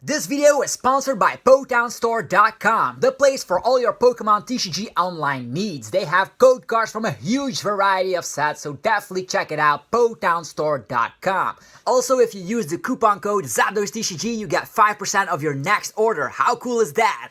This video is sponsored by PotownStore.com, the place for all your Pokemon TCG online needs. They have code cards from a huge variety of sets, so definitely check it out, PotownStore.com. Also, if you use the coupon code ZapDoseTCG, you get 5% of your next order. How cool is that?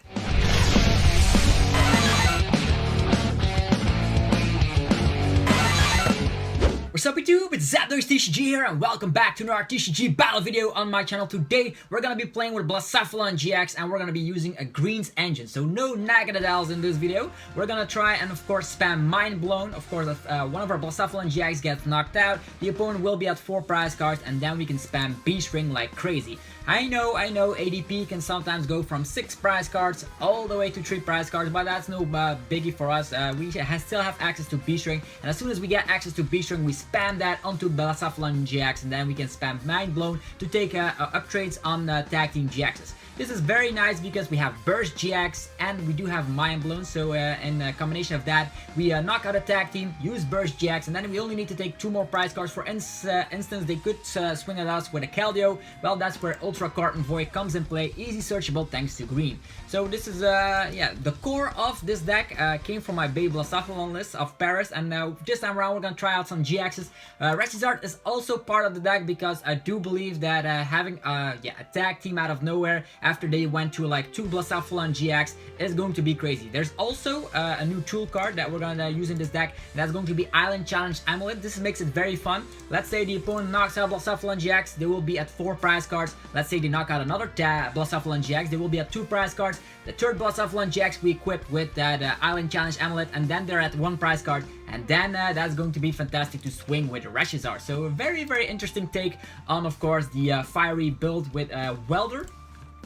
What's up YouTube, it's ZapDoseTCG here and welcome back to another TCG battle video on my channel. Today we're gonna be playing with Blacephalon-GX and we're gonna be using a greens engine, so no Naganadels in this video. We're gonna try and of course spam Mind Blown. Of course, if one of our Blacephalon-GX gets knocked out, the opponent will be at 4 prize cards and then we can spam Beast Ring like crazy. I know ADP can sometimes go from 6 prize cards all the way to 3 prize cards, but that's no biggie for us. We still have access to Beast Ring, and as soon as we get access to Beast Ring, we spam that onto Blacephalon-GX, and then we can spam Mind Blown to take upgrades on Tag Team GXs. This is very nice because we have Burst GX and we do have Mind Blown, so in a combination of that, we knock out a tag team, use Burst GX, and then we only need to take 2 more prize cards. For instance, they could swing at us with a Keldeo. Well, that's where Ultra Carton Void comes in play, easy searchable thanks to green. So this is, yeah, the core of this deck came from my baby Blacephalon list of Paris, and this time around we're gonna try out some GXs. ReshiZard is also part of the deck because I do believe that having a tag team out of nowhere after they went to like 2 Blacephalon-GX is going to be crazy. There's also a new tool card that we're gonna use in this deck, and that's going to be Island Challenge Amulet. This makes it very fun. Let's say the opponent knocks out Blacephalon-GX, they will be at 4 prize cards. Let's say they knock out another Blacephalon-GX, they will be at 2 prize cards. The third Blacephalon-GX we equip with that Island Challenge Amulet, and then they're at 1 prize card, and then that's going to be fantastic to swing with ReshiZard. So a very interesting take on, of course, the fiery build with Welder.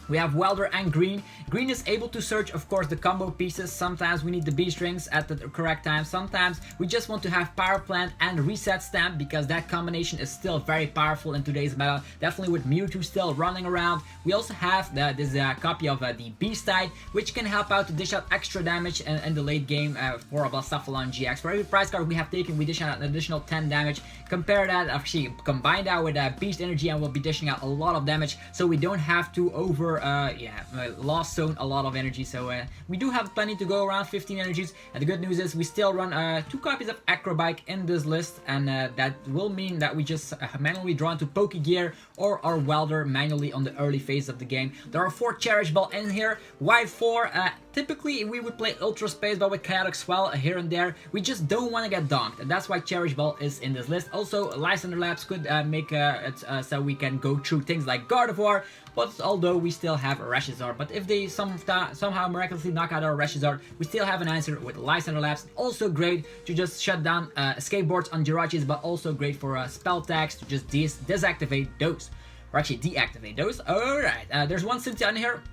We have Welder and Green. Green is able to search, of course, the combo pieces. Sometimes we need the Beast Rings at the correct time. Sometimes we just want to have Power Plant and Reset Stamp because that combination is still very powerful in today's meta. Definitely with Mewtwo still running around. We also have this copy of the Beastite, which can help out to dish out extra damage in the late game for a Blacephalon-GX. For every prize card we have taken, we dish out an additional 10 damage. Compare that, actually combine that with Beast Energy, and we'll be dishing out a lot of damage, so we don't have to lost zone a lot of energy. So we do have plenty to go around, 15 energies, and the good news is we still run 2 copies of Acrobike in this list, and that will mean that we just manually draw into Pokegear or our Welder manually on the early phase of the game. There are 4 Cherish Ball in here. Why 4? Typically we would play Ultra Space Ball with Chaotic Swell here and there. We just don't want to get donked, and that's why Cherish Ball is in this list. Also, Lysander Labs could make it so we can go through things like Gardevoir, but although we still have a ReshiZard. But if they somehow miraculously knock out our ReshiZard, we still have an answer with Lysander Labs. Also great to just shut down escape boards on Jirachis, but also great for spell tags to just deactivate those. Or actually deactivate those. Alright, there's one Cynthia in here.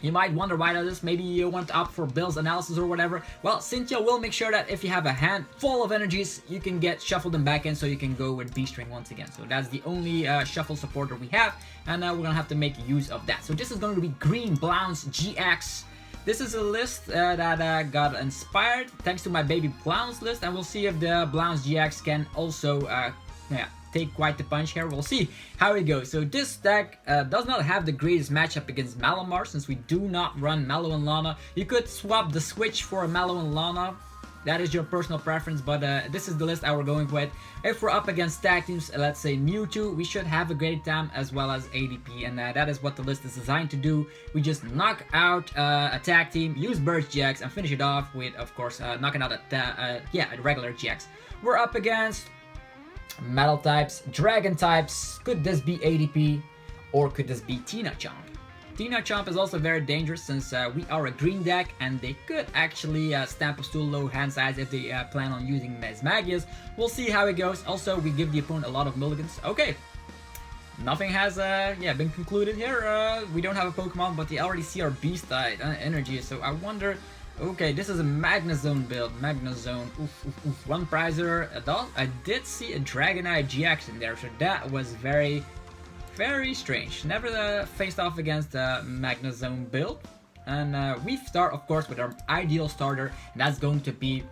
You might wonder why that is. Maybe you want to opt for Bill's analysis or whatever. Well, Cynthia will make sure that if you have a hand full of energies, you can shuffle them back in so you can go with Beast Ring once again. So that's the only shuffle supporter we have, and we're gonna have to make use of that. So this is going to be Green Blacephalon-GX. This is a list that got inspired thanks to my baby Blounce list, and we'll see if the Blacephalon-GX can also take quite the punch here. We'll see how it goes. So this deck does not have the greatest matchup against Malamar, since we do not run Mallow and Lana. You could swap the switch for a Mallow and Lana. That is your personal preference, but this is the list I we're going with. If we're up against tag teams, let's say Mewtwo, we should have a great time as well as ADP, and that is what the list is designed to do. We just knock out a tag team, use Burst GX, and finish it off with, of course, knocking out a regular GX. We're up against Metal types, Dragon types. Could this be ADP, or could this be Tina Chomp? Tina Chomp is also very dangerous since we are a green deck, and they could actually stamp us to a low hand size if they plan on using Mesmagius. We'll see how it goes. Also, we give the opponent a lot of mulligans. Okay, nothing has been concluded here. We don't have a Pokemon, but they already see our Beastite energy, so I wonder. Okay, this is a Magnezone build. Magnezone, 1 prizer. I did see a Dragonite GX in there, so that was very strange. Never faced off against a Magnezone build. And we start, of course, with our ideal starter, and that's going to be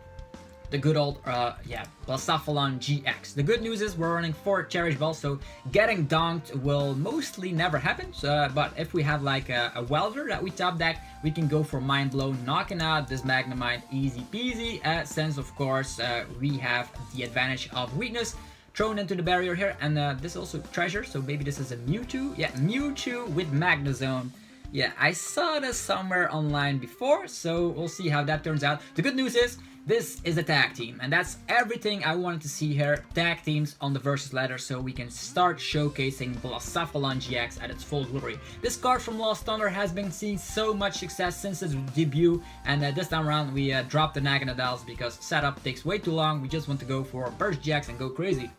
the good old, Blacephalon-GX. The good news is we're running 4 Cherish Balls, so getting donked will mostly never happen. So, but if we have like a Welder that we top deck, we can go for Mind Blow, knocking out this Magnemite easy peasy, since of course we have the advantage of weakness thrown into the barrier here, and this is also treasure, so maybe this is a Mewtwo. Yeah, Mewtwo with Magnezone. Yeah, I saw this somewhere online before, so we'll see how that turns out. The good news is, this is a tag team, and that's everything I wanted to see here. Tag teams on the versus ladder, so we can start showcasing Blacephalon-GX at its full glory. This card from Lost Thunder has been seeing so much success since its debut, and this time around we dropped the Naganadals because setup takes way too long. We just want to go for Burst GX and go crazy.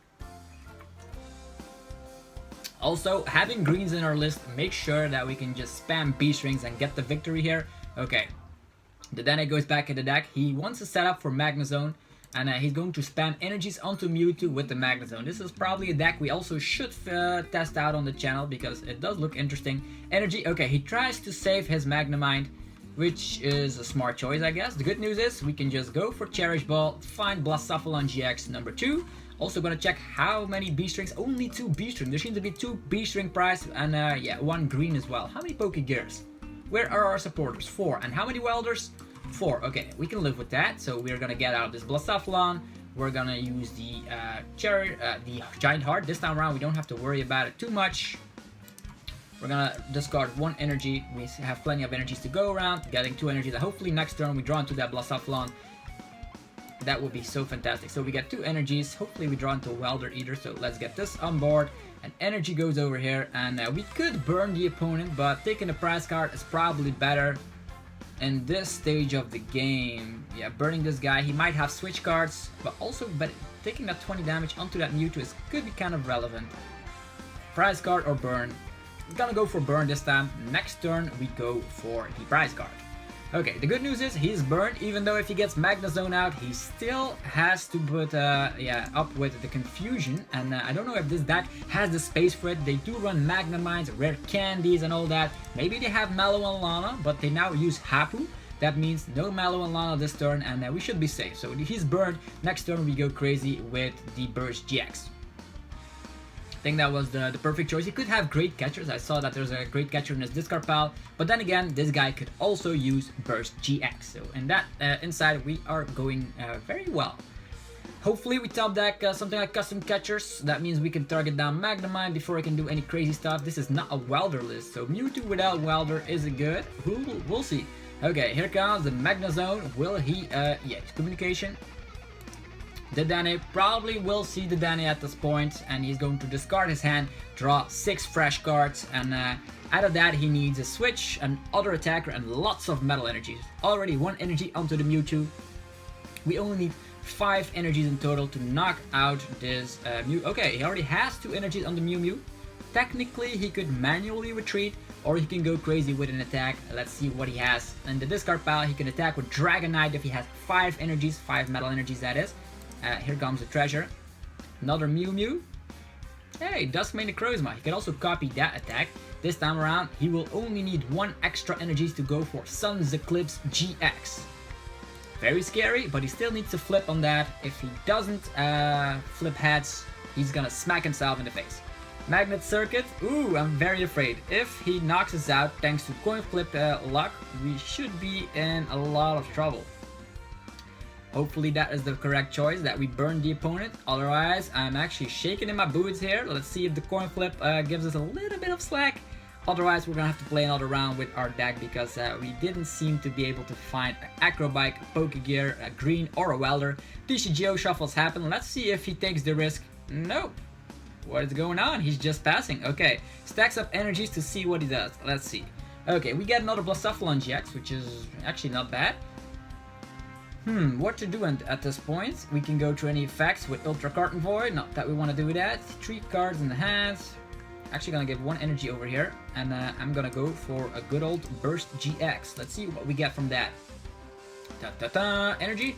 Also, having greens in our list makes sure that we can just spam Beast Rings and get the victory here. Okay. The Dene goes back in the deck. He wants to set up for Magnezone, and he's going to spam energies onto Mewtwo with the Magnezone. This is probably a deck we also should test out on the channel because it does look interesting. Energy, okay, he tries to save his Magnemite, which is a smart choice, I guess. The good news is we can just go for Cherish Ball, find Blacephalon-GX number 2. Also gonna check how many Beast Rings. Only 2 Beast Rings. There seems to be 2 Beast Ring prize and yeah, 1 green as well. How many Pokegears? Where are our supporters? 4. And how many Welders? 4. Okay, we can live with that. So we're gonna get out this Blacephalon. We're gonna use the the Giant Heart. This time around, we don't have to worry about it too much. We're gonna discard 1 energy. We have plenty of energies to go around. Getting 2 energies. And hopefully next turn we draw into that Blacephalon. That would be so fantastic. So we get 2 energies. Hopefully we draw into a Welder either. So let's get this on board. And energy goes over here, and we could burn the opponent, but taking a prize card is probably better in this stage of the game. Yeah, burning this guy, he might have switch cards, but taking that 20 damage onto that Mewtwo could be kind of relevant. Prize card or burn. We're gonna go for burn this time. Next turn we go for the prize card. Okay, the good news is he's burned, even though if he gets Magnezone out, he still has to put up with the confusion, and I don't know if this deck has the space for it. They do run Magnemites, rare candies and all that. Maybe they have Mallow and Lana, but they now use Hapu. That means no Mallow and Lana this turn, and we should be safe. So he's burned. Next turn we go crazy with the Burst GX. I think that was the perfect choice. He could have great catchers. I saw that there's a great catcher in his discard pile, but then again, this guy could also use Burst GX. So in that inside, we are going very well. Hopefully we top deck something like custom catchers. That means we can target down Magnemite before I can do any crazy stuff. This is not a Welder list, so Mewtwo without Welder is it good? We'll see. Okay, here comes the Magnezone. Will he, yeah, communication. The Dene probably will see the Dene at this point, and he's going to discard his hand, draw 6 fresh cards, and out of that he needs a switch, an other attacker, and lots of metal energies. Already 1 energy onto the Mewtwo. We only need 5 energies in total to knock out this Mew. Okay, he already has 2 energies on the Mew. Technically he could manually retreat, or he can go crazy with an attack. Let's see what he has. In the discard pile he can attack with Dragonite if he has 5 energies, 5 metal energies that is. Here comes the treasure. Another Mew. Hey, Duskmane Necrozma. He can also copy that attack. This time around, he will only need 1 extra energies to go for Sun's Eclipse GX. Very scary, but he still needs to flip on that. If he doesn't flip heads, he's gonna smack himself in the face. Magnet Circuit. Ooh, I'm very afraid. If he knocks us out thanks to coin flip luck, we should be in a lot of trouble. Hopefully that is the correct choice, that we burn the opponent. Otherwise, I'm actually shaking in my boots here. Let's see if the coin flip gives us a little bit of slack. Otherwise, we're gonna have to play another round with our deck because we didn't seem to be able to find an Acrobike, Pokegear, a Green, or a Welder. TCG shuffles happen. Let's see if he takes the risk. Nope. What is going on? He's just passing. Okay. Stacks up energies to see what he does. Let's see. Okay, we get another Blacephalon-GX, which is actually not bad. What to do at this point? We can go to any effects with Ultra Carton Void. Not that we want to do that. 3 cards in the hands. Actually gonna give 1 energy over here, and I'm gonna go for a good old Burst GX. Let's see what we get from that. Energy?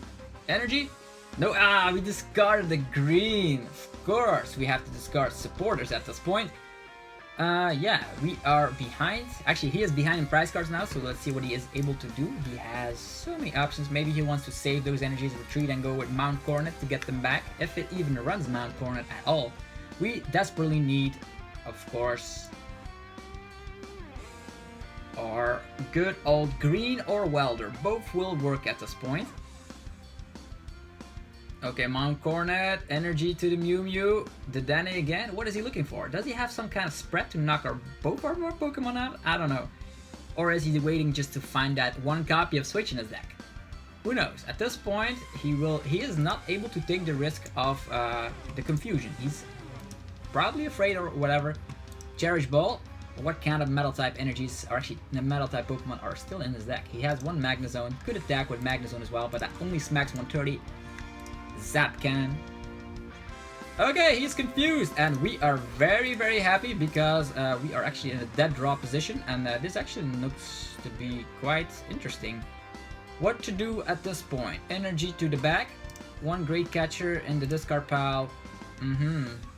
No, we discarded the green. Of course, we have to discard supporters at this point. Yeah, we are behind. Actually, he is behind in prize cards now, so let's see what he is able to do. He has so many options. Maybe he wants to save those energies, retreat, and go with Mount Coronet to get them back, if it even runs Mount Coronet at all. We desperately need, of course, our good old green or Welder. Both will work at this point. Okay, Mount Coronet, energy to the Mew Mew, the Danny again. What is he looking for? Does he have some kind of spread to knock both our more Pokemon out? I don't know. Or is he waiting just to find that one copy of Switch in his deck? Who knows? At this point, he is not able to take the risk of the confusion. He's probably afraid or whatever. Cherish Ball. What kind of metal type energies are actually the metal type Pokemon are still in his deck? He has one Magnezone. Could attack with Magnezone as well, but that only smacks 130. Zap Cannon. Okay, he's confused, and we are very, very happy because we are actually in a dead draw position, and this actually looks to be quite interesting. What to do at this point? Energy to the back, one Great Catcher in the discard pile.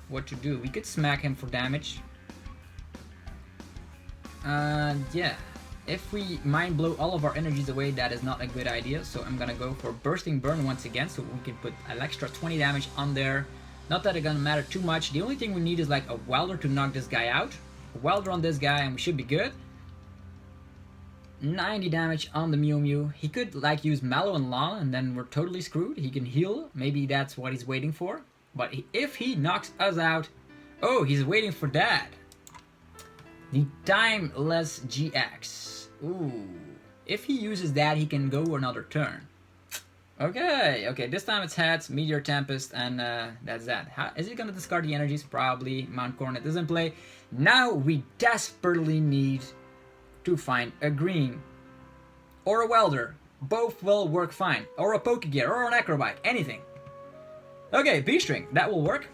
What to do? We could smack him for damage. Yeah. If we mind blow all of our energies away, that is not a good idea. So I'm gonna go for Bursting Burn once again, so we can put an extra 20 damage on there. Not that it's gonna matter too much. The only thing we need is like a Welder to knock this guy out. A Welder on this guy and we should be good. 90 damage on the Mew Mew. He could like use Mallow and Long and then we're totally screwed. He can heal. Maybe that's what he's waiting for. But if he knocks us out... Oh, he's waiting for that. The Timeless GX. Ooh. If he uses that, he can go another turn. Okay, this time it's Heads, Meteor Tempest, and that's that. Is he gonna discard the energies? Probably. Mount Coronet doesn't play. Now we desperately need to find a green. Or a Welder. Both will work fine. Or a Pokegear, or an Acrobite, anything. Okay, Beast Ring, that will work.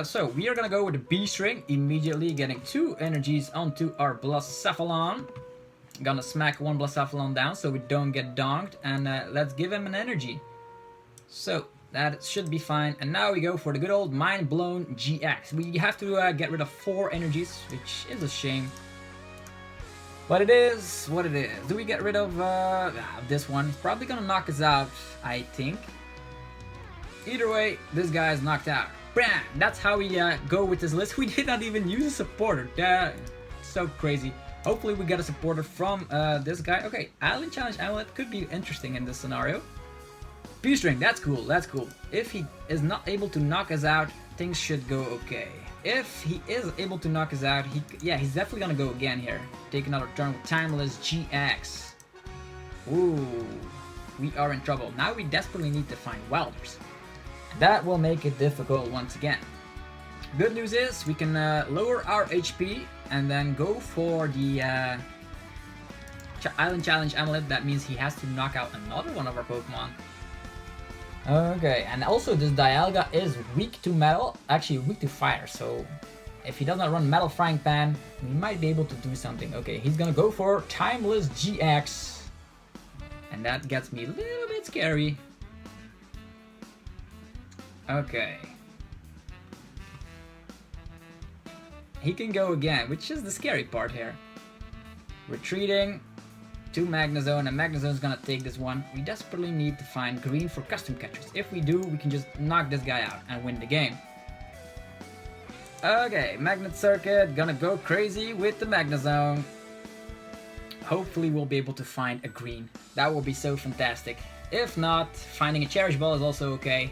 So we are gonna go with the Beast Ring, immediately getting 2 energies onto our Blacephalon. Gonna smack one Blacephalon down so we don't get donked, and let's give him an energy. So that should be fine. And now we go for the good old Mind Blown GX. We have to get rid of 4 energies, which is a shame. But it is what it is. Do we get rid of this one? It's probably gonna knock us out, I think. Either way, this guy is knocked out. Bam! That's how we go with this list. We did not even use a supporter. So crazy. Hopefully we get a supporter from this guy. Okay, Island Challenge Amulet could be interesting in this scenario. Beast Ring, that's cool, that's cool. If he is not able to knock us out, things should go okay. If he is able to knock us out, he's definitely gonna go again here. Take another turn with Timeless GX. Ooh, we are in trouble. Now we desperately need to find Welders. That will make it difficult once again. Good news is we can lower our HP and then go for the Island Challenge Amulet. That means he has to knock out another one of our Pokemon. Okay, and also this Dialga is weak to metal, actually weak to fire, so if he does not run Metal Frying Pan, we might be able to do something. Okay, he's gonna go for Timeless GX, and that gets me a little bit scary. Okay. He can go again, which is the scary part here. Retreating to Magnezone, and Magnezone's gonna take this one. We desperately need to find green for custom catchers. If we do, we can just knock this guy out and win the game. Okay, Magnet Circuit, gonna go crazy with the Magnezone. Hopefully we'll be able to find a green. That will be so fantastic. If not, finding a Cherish Ball is also okay.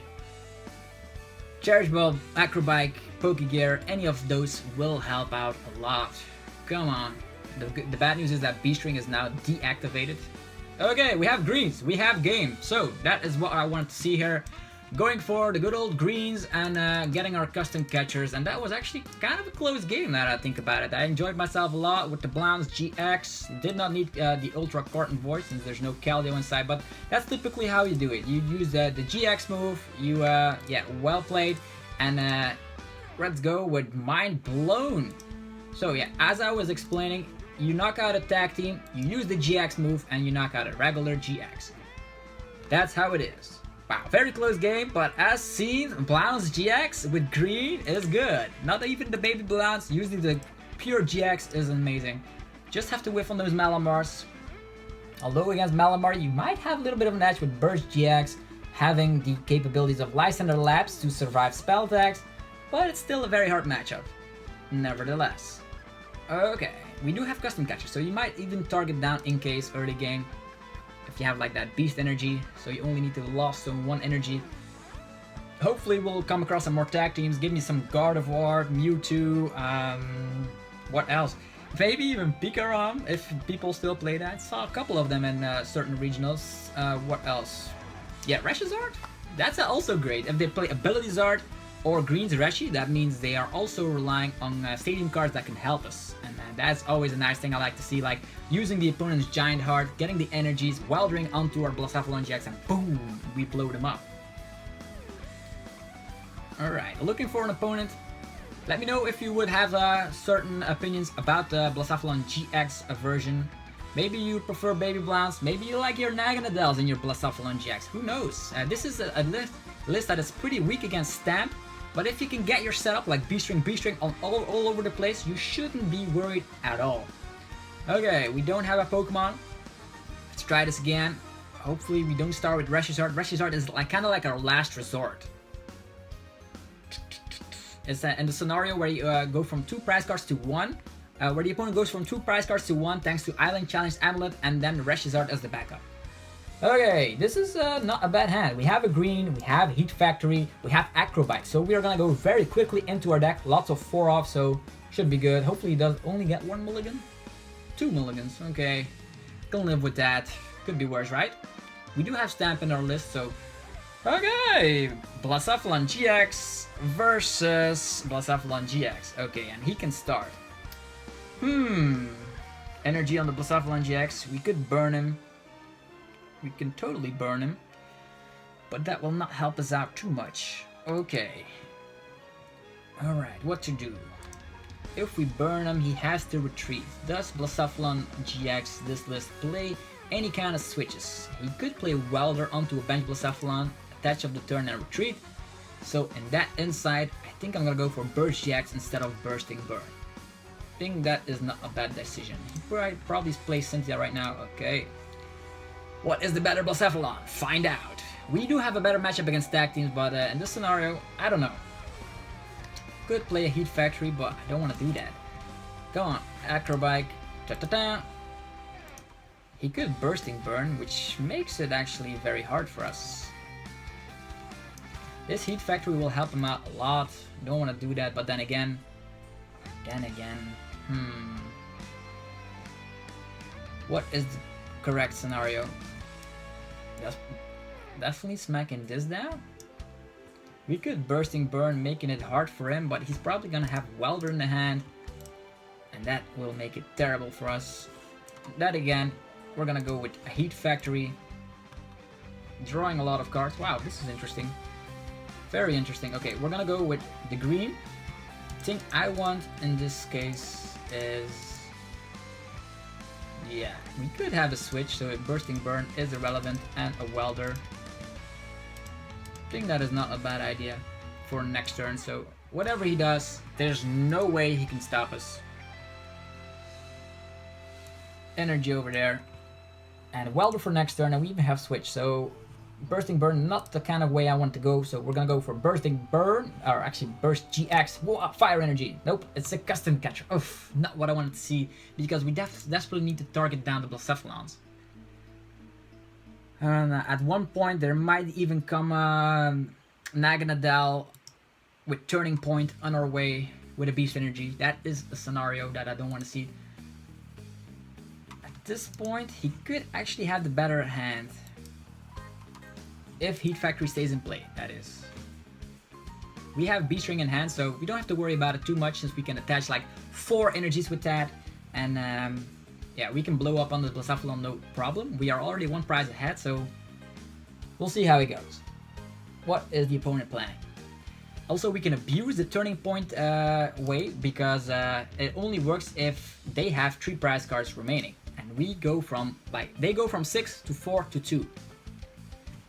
Cherish Ball, Acrobike, Pokegear, any of those will help out a lot. Come on. The bad news is that Beast Ring is now deactivated. Okay, we have greens, we have game. So that is what I wanted to see here. Going for the good old greens and getting our custom catchers. And that was actually kind of a close game now that I think about it. I enjoyed myself a lot with the Blacephalon-GX GX. Did not need the Ultra Carton Voice since there's no Keldeo inside. But that's typically how you do it. You use the GX move. You, yeah, well played. And let's go with Mind Blown. So yeah, as I was explaining, you knock out a tag team, you use the GX move, and you knock out a regular GX. That's how it is. Wow, very close game, but as seen, Blacephalon-GX with green is good. Not even the baby Blacephalon using the pure GX is amazing. Just have to whiff on those Malamars. Although against Malamar, you might have a little bit of an edge with Burst GX, having the capabilities of Lysander Labs to survive spell attacks, but it's still a very hard matchup, nevertheless. Okay, we do have custom catchers, so you might even target down in case early game, if you have like that beast energy, so you only need to lost on 1 energy. Hopefully we'll come across some more tag teams, give me some Gardevoir, Mewtwo, what else? Maybe even Pikarom, if people still play that. Saw a couple of them in certain regionals. What else? Yeah, ReshiZard? That's also great. If they play Ability Zard or Green's Reshi, that means they are also relying on stadium cards that can help us. And that's always a nice thing I like to see, like using the opponent's Giant Heart, getting the energies, weldering onto our Blacephalon-GX, and boom, we blow them up. Alright, looking for an opponent. Let me know if you would have certain opinions about the Blacephalon-GX version. Maybe you prefer Baby Blast, maybe you like your Naganadels in your Blacephalon-GX, who knows? This is a list that is pretty weak against Stamp, but if you can get your setup like Beast Ring on all over the place, you shouldn't be worried at all. Okay, we don't have a Pokemon. Let's try this again. Hopefully we don't start with ReshiZard. ReshiZard is kind of like our last resort. It's in the scenario where you go from 2 prize cards to 1, where the opponent goes from 2 prize cards to 1 thanks to Island Challenge Amulet, and then ReshiZard as the backup. Okay, this is not a bad hand. We have a green, we have Heat Factory, we have Acrobite, so we are gonna go very quickly into our deck. Lots of 4-off, so should be good. Hopefully he does only get 1 mulligan? 2 mulligans, okay. Can live with that. Could be worse, right? We do have Stamp in our list, so... Okay, Blacephalon-GX versus Blacephalon-GX. Okay, and he can start. Energy on the Blacephalon-GX. We could burn him. We can totally burn him. But that will not help us out too much. Okay. Alright, what to do? If we burn him, he has to retreat. Does Blacephalon-GX, this list, play any kind of switches? He could play Welder onto a bench Blacephalon, attach of the turn and retreat. So in that inside, I think I'm gonna go for Burst GX instead of Bursting Burn. I think that is not a bad decision. He probably plays Cynthia right now. Okay. What is the better Blacephalon? Find out. We do have a better matchup against tag teams, but in this scenario, I don't know. Could play a Heat Factory, but I don't want to do that. Go on, Acrobike. Ta-ta-ta. He could Bursting Burn, which makes it actually very hard for us. This Heat Factory will help him out a lot. Don't want to do that, but then again, what is the correct scenario? Definitely smacking this down. We could Bursting Burn, making it hard for him, but he's probably gonna have Welder in the hand, and that will make it terrible for us. That again, we're gonna go with a Heat Factory, drawing a lot of cards. Wow, this is interesting. Very interesting. Okay, we're gonna go with the green. The thing I want in this case is... yeah, we could have a switch, so a Bursting Burn is irrelevant, and a Welder. I think that is not a bad idea for next turn, so whatever he does, there's no way he can stop us. Energy over there. And Welder for next turn, and we even have switch, so Bursting Burn, not the kind of way I want to go, so we're gonna go for Bursting Burn, or actually Burst GX. Whoa, Fire Energy. Nope, it's a custom catcher. Oof, not what I wanted to see, because we desperately need to target down the Blacephalons. And at one point, there might even come Naganadel with Turning Point on our way with a Beast Energy. That is a scenario that I don't want to see. At this point, he could actually have the better hand. If Heat Factory stays in play, that is. We have Beast Ring in hand, so we don't have to worry about it too much, since we can attach like 4 energies with that. And yeah, we can blow up on the Blacephalon, no problem. We are already 1 prize ahead, so we'll see how it goes. What is the opponent planning? Also, we can abuse the Turning Point way, because it only works if they have 3 prize cards remaining. And we go from, like, they go from 6 to 4 to 2.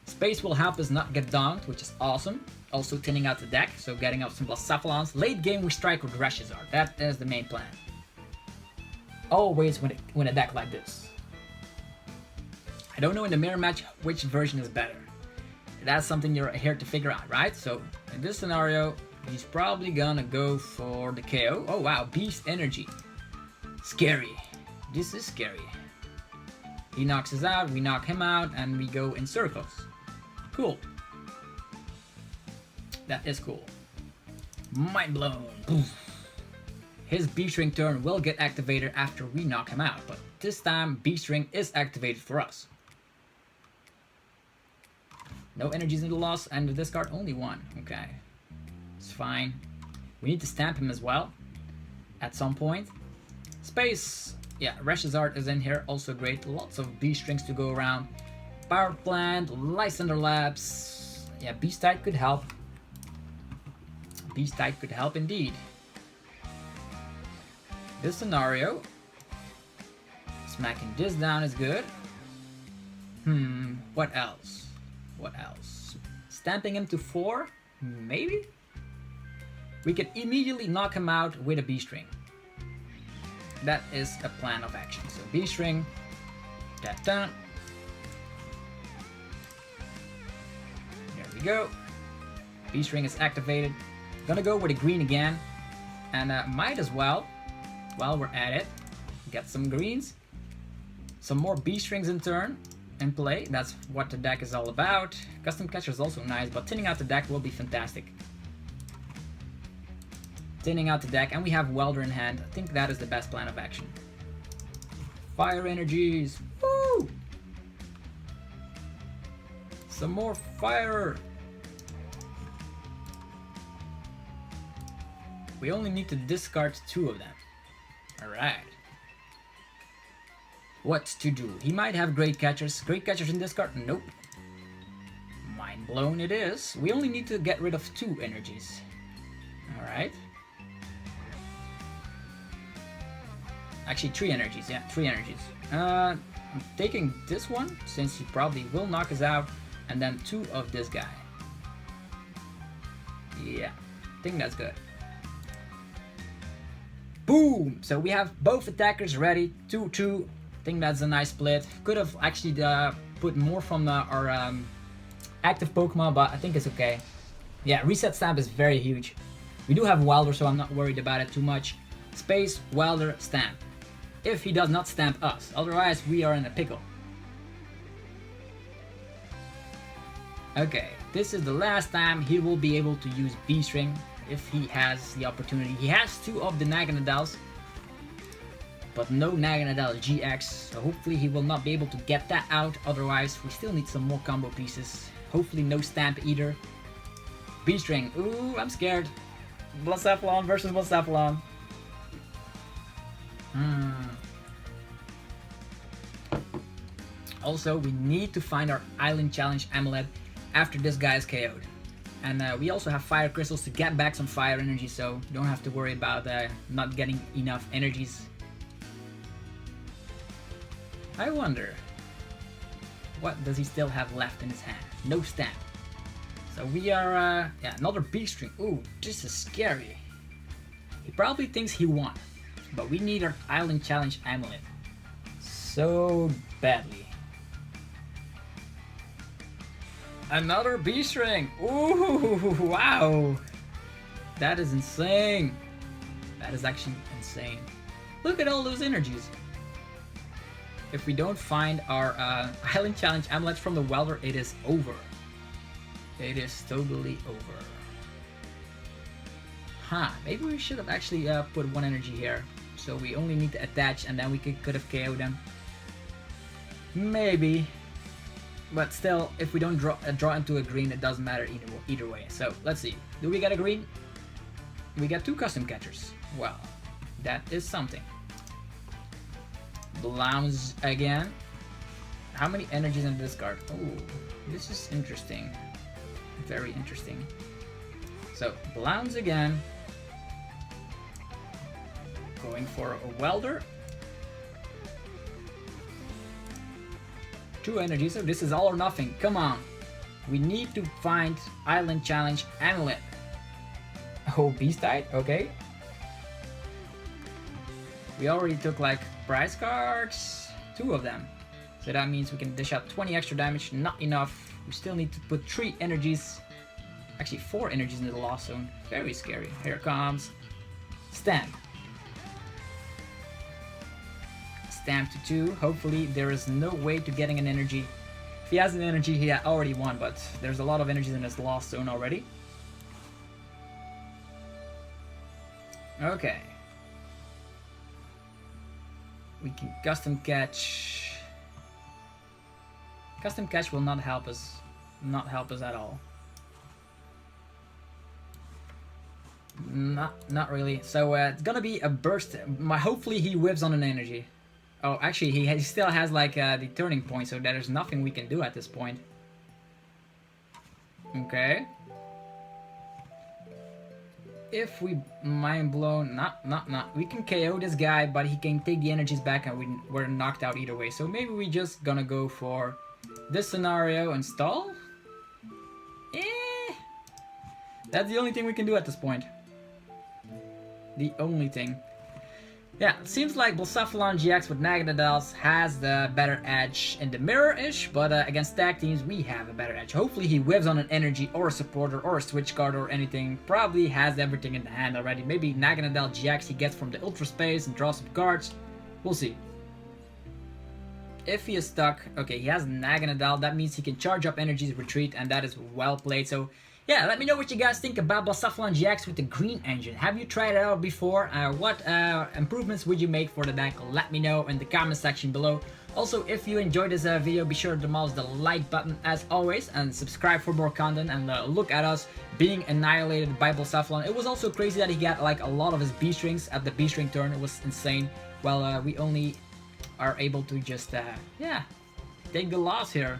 Space will help us not get downed, which is awesome. Also thinning out the deck, so getting up some Blacephalons. Late game we strike with ReshiZard. That is the main plan. Always when a deck like this. I don't know in the mirror match which version is better. That's something you're here to figure out, right? So in this scenario, he's probably gonna go for the KO. Oh wow, Beast Energy. Scary. This is scary. He knocks us out, we knock him out, and we go in circles. Cool. That is cool. Mind blown. Poof. His Beast Ring turn will get activated after we knock him out, but this time Beast Ring is activated for us. No energies in the loss, and the discard only one. Okay, it's fine. We need to stamp him as well at some point. Space. Yeah, ReshiZard is in here, also great. Lots of Beast Rings to go around. Power Plant, Lysander Labs. Yeah, Beastite could help. Beastite could help indeed. This scenario, smacking this down is good. What else? What else? Stamping him to 4? Maybe? We can immediately knock him out with a Beast Ring. That is a plan of action. So Beast Ring, there we go. Beast Ring is activated. Gonna go with a green again, and might as well, while we're at it, get some greens, some more Beast Rings in turn in play. That's what the deck is all about. Custom Catcher is also nice, but thinning out the deck will be fantastic. Thinning out the deck, and we have Welder in hand. I think that is the best plan of action. Fire energies. Woo! Some more fire. We only need to discard 2 of them. Alright. What to do? He might have Great Catchers. Great Catchers in discard? Nope. Mind blown it is. We only need to get rid of 2 energies. Alright. Actually 3 energies, yeah, 3 energies. I'm taking this one, since he probably will knock us out, and then 2 of this guy. Yeah, I think that's good. Boom! So we have both attackers ready, 2-2. I think that's a nice split. Could have actually put more from our active Pokemon, but I think it's okay. Yeah, Reset Stamp is very huge. We do have Welder, so I'm not worried about it too much. Space, Welder, Stamp. If he does not stamp us, otherwise we are in a pickle. Okay, this is the last time he will be able to use Beast Ring if he has the opportunity. He has 2 of the Naganadels, but no Naganadel GX, so hopefully he will not be able to get that out. Otherwise, we still need some more combo pieces. Hopefully no stamp either. Beast Ring. Ooh, I'm scared. Blacephalon versus Blacephalon. Also, we need to find our Island Challenge Amulet after this guy is KO'd. And we also have Fire Crystals to get back some fire energy, so you don't have to worry about not getting enough energies. I wonder, what does he still have left in his hand? No stamp. So we are, yeah, another Beast Ring. Ooh, this is scary. He probably thinks he won, but we need our Island Challenge Amulet so badly. Another Beast Ring! Ooh, wow! That is insane. That is actually insane. Look at all those energies. If we don't find our Island Challenge Amulets from the Welder, it is over. It is totally over. Huh, maybe we should have actually put 1 energy here. So we only need to attach and then we could have KO'd them. Maybe. But still, if we don't draw into a green, it doesn't matter either way. So let's see. Do we get a green? We get 2 custom catchers. Well, that is something. Blounce again. How many energies in this card? Oh, this is interesting. Very interesting. So, Blounce again. Going for a Welder. 2 energies, so this is all or nothing. Come on. We need to find Island Challenge Amulet. Oh, Beastite, okay. We already took like prize cards, 2 of them. So that means we can dish out 20 extra damage, not enough. We still need to put 3 energies, actually 4 energies into the Lost Zone. Very scary. Here comes Stamp. Stamp to 2. Hopefully there is no way to getting an energy. If he has an energy, he already won, but there's a lot of energies in this Lost Zone already. Okay. We can custom catch. Custom catch will not help us. Not help us at all. Not really. So it's gonna be a burst. Hopefully he whiffs on an energy. Oh, actually he still has like the turning point, so there's nothing we can do at this point. Okay. If we mind blown, we can KO this guy, but he can take the energies back and we're knocked out either way. So maybe we just gonna go for this scenario and stall? That's the only thing we can do at this point. The only thing. Yeah, it seems like Blacephalon-GX with Magnezone has the better edge in the mirror-ish, but against tag teams we have a better edge. Hopefully he whiffs on an energy or a supporter or a switch card or anything. Probably has everything in the hand already. Maybe Magnezone-GX he gets from the Ultra Space and draws some cards. We'll see. If he is stuck, okay, he has Magnezone, that means he can charge up energies, retreat, and that is well played. So yeah, let me know what you guys think about Blacephalon-GX with the green engine. Have you tried it out before? What improvements would you make for the deck? Let me know in the comment section below. Also, if you enjoyed this video, be sure to demolish the like button as always and subscribe for more content and look at us being annihilated by Blacephalon. It was also crazy that he got like a lot of his Beast Rings at the Beast Ring turn. It was insane. Well, we only are able to just, yeah, take the loss here.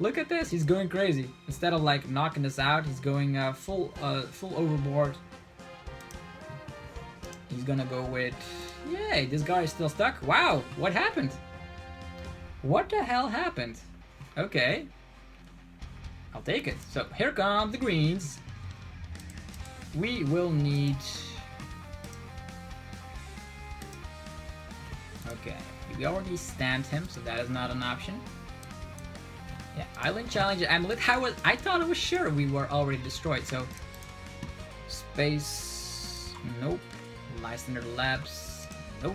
Look at this, he's going crazy. Instead of like knocking this out, he's going full overboard. He's gonna go with, yay, this guy is still stuck. Wow, what happened? What the hell happened? Okay, I'll take it. So here come the greens. We will need, okay, we already stamped him, so that is not an option. Yeah, Island Challenge Amulet. I thought it was sure we were already destroyed, so space, nope. Lysander Labs, nope.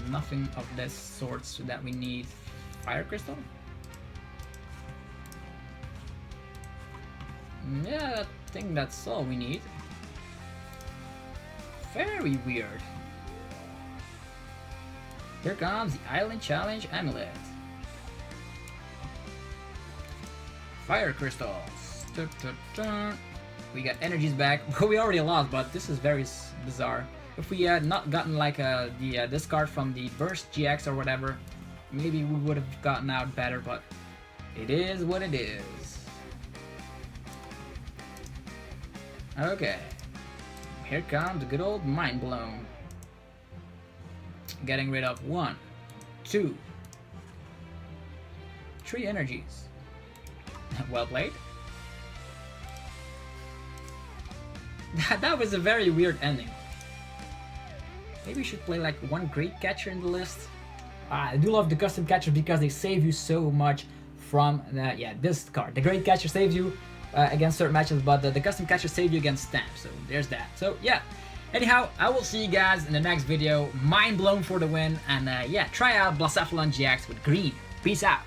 Nothing of this sorts that we need. Fire Crystal? Yeah, I think that's all we need. Very weird. Here comes the Island Challenge Amulet. Fire Crystals. We got energies back. We already lost, but this is very bizarre. If we had not gotten like the discard from the Burst GX or whatever, maybe we would have gotten out better, but it is what it is. Okay. Here comes the good old Mind Blown. Getting rid of 1, 2, 3 energies. Well played. That was a very weird ending. Maybe we should play like one great catcher in the list. I do love the custom catchers because they save you so much from the, yeah, this card. The great catcher saves you against certain matches, but the custom catcher saves you against stamps. So there's that. So yeah. Anyhow, I will see you guys in the next video. Mind blown for the win, and yeah, try out Blacephalon-GX with green. Peace out.